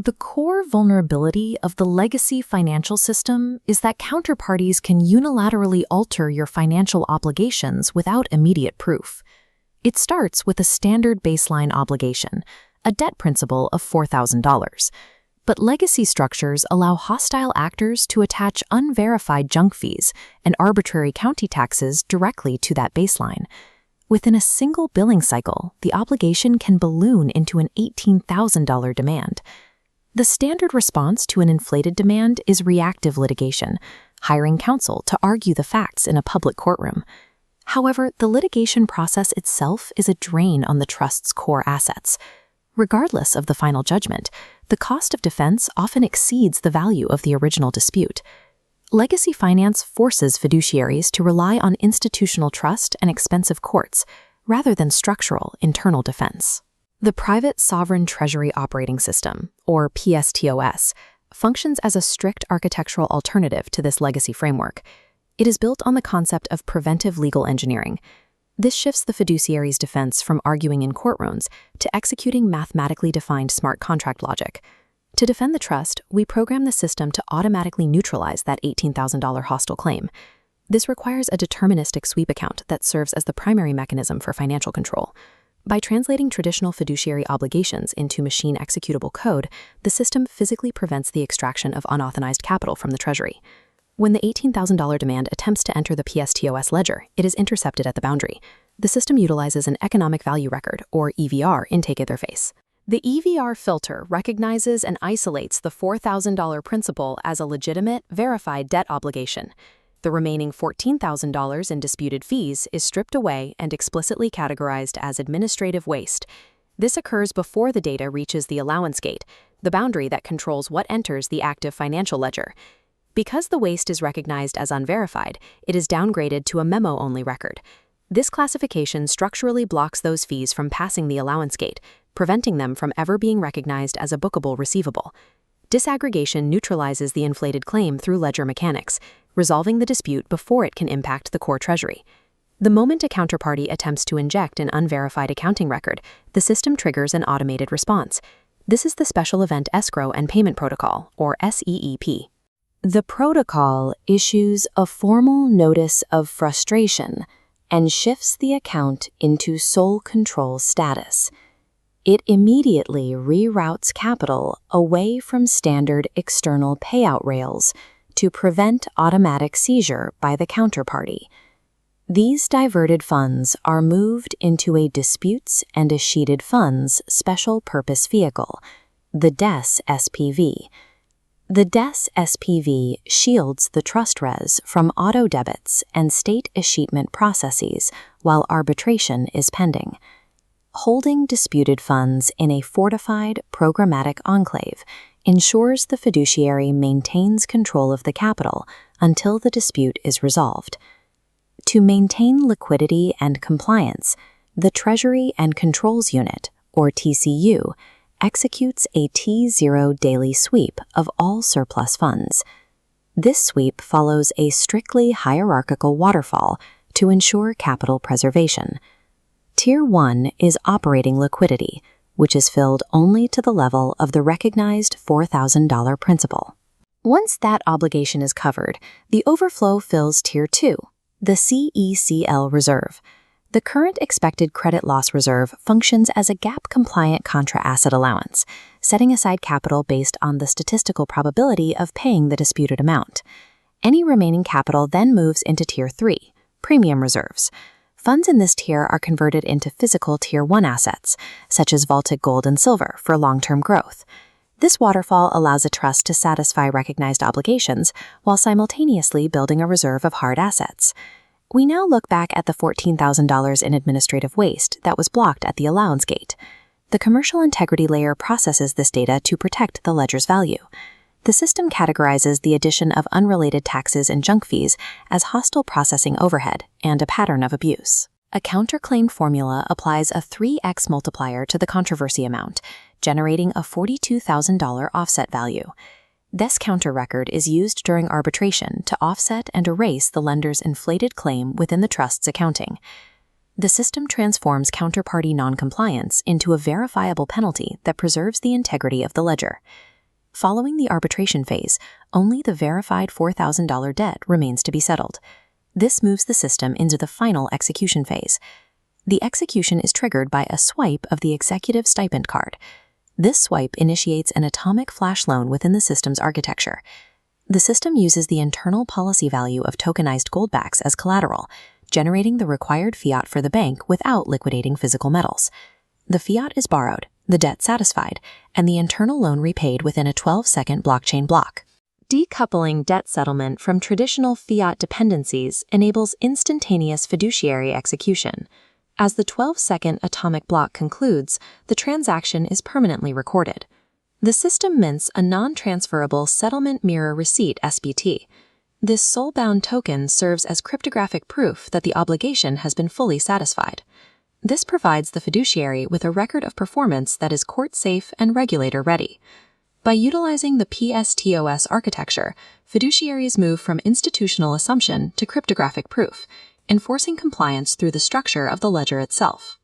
The core vulnerability of the legacy financial system is that counterparties can unilaterally alter your financial obligations without immediate proof. It starts with a standard baseline obligation, a debt principal of $4,000. But legacy structures allow hostile actors to attach unverified junk fees and arbitrary county taxes directly to that baseline. Within a single billing cycle, the obligation can balloon into an $18,000 demand. The standard response to an inflated demand is reactive litigation, hiring counsel to argue the facts in a public courtroom. However, the litigation process itself is a drain on the trust's core assets. Regardless of the final judgment, the cost of defense often exceeds the value of the original dispute. Legacy finance forces fiduciaries to rely on institutional trust and expensive courts, rather than structural, internal defense. The Private Sovereign Treasury Operating System, or PSTOS, functions as a strict architectural alternative to this legacy framework. It is built on the concept of preventive legal engineering. This shifts the fiduciary's defense from arguing in courtrooms to executing mathematically defined smart contract logic. To defend the trust, we program the system to automatically neutralize that $18,000 hostile claim. This requires a deterministic sweep account that serves as the primary mechanism for financial control. By translating traditional fiduciary obligations into machine-executable code, the system physically prevents the extraction of unauthorized capital from the Treasury. When the $18,000 demand attempts to enter the PSTOS ledger, it is intercepted at the boundary. The system utilizes an economic value record, or EVR, intake interface. The EVR filter recognizes and isolates the $4,000 principal as a legitimate, verified debt obligation. The remaining $14,000 in disputed fees is stripped away and explicitly categorized as administrative waste. This occurs before the data reaches the allowance gate, the boundary that controls what enters the active financial ledger. Because the waste is recognized as unverified, it is downgraded to a memo-only record. This classification structurally blocks those fees from passing the allowance gate, preventing them from ever being recognized as a bookable receivable. Disaggregation neutralizes the inflated claim through ledger mechanics, resolving the dispute before it can impact the core treasury. The moment a counterparty attempts to inject an unverified accounting record, the system triggers an automated response. This is the Special Event Escrow and Payment Protocol, or SEEP. The protocol issues a formal notice of frustration and shifts the account into sole control status. It immediately reroutes capital away from standard external payout rails to prevent automatic seizure by the counterparty. These diverted funds are moved into a Disputes and Escheated Funds Special Purpose Vehicle, the DES SPV. The DES SPV shields the trust res from auto debits and state escheatment processes while arbitration is pending. Holding disputed funds in a fortified programmatic enclave ensures the fiduciary maintains control of the capital until the dispute is resolved. To maintain liquidity and compliance, the Treasury and Controls Unit, or TCU, executes a T0 daily sweep of all surplus funds. This sweep follows a strictly hierarchical waterfall to ensure capital preservation. Tier 1 is operating liquidity, which is filled only to the level of the recognized $4,000 principal. Once that obligation is covered, the overflow fills Tier 2, the CECL reserve. The current expected credit loss reserve functions as a GAAP-compliant contra-asset allowance, setting aside capital based on the statistical probability of paying the disputed amount. Any remaining capital then moves into Tier 3, premium reserves. Funds in this tier are converted into physical Tier 1 assets, such as vaulted gold and silver, for long-term growth. This waterfall allows a trust to satisfy recognized obligations while simultaneously building a reserve of hard assets. We now look back at the $14,000 in administrative waste that was blocked at the allowance gate. The commercial integrity layer processes this data to protect the ledger's value. The system categorizes the addition of unrelated taxes and junk fees as hostile processing overhead and a pattern of abuse. A counterclaim formula applies a 3x multiplier to the controversy amount, generating a $42,000 offset value. This counter record is used during arbitration to offset and erase the lender's inflated claim within the trust's accounting. The system transforms counterparty noncompliance into a verifiable penalty that preserves the integrity of the ledger. Following the arbitration phase, only the verified $4,000 debt remains to be settled. This moves the system into the final execution phase. The execution is triggered by a swipe of the executive stipend card. This swipe initiates an atomic flash loan within the system's architecture. The system uses the internal policy value of tokenized goldbacks as collateral, generating the required fiat for the bank without liquidating physical metals. The fiat is borrowed, the debt satisfied, and the internal loan repaid within a 12-second blockchain block. Decoupling debt settlement from traditional fiat dependencies enables instantaneous fiduciary execution. As the 12-second atomic block concludes, the transaction is permanently recorded. The system mints a non-transferable settlement mirror receipt (SBT). This soul-bound token serves as cryptographic proof that the obligation has been fully satisfied. This provides the fiduciary with a record of performance that is court-safe and regulator-ready. By utilizing the TOS architecture, fiduciaries move from institutional assumption to cryptographic proof, enforcing compliance through the structure of the ledger itself.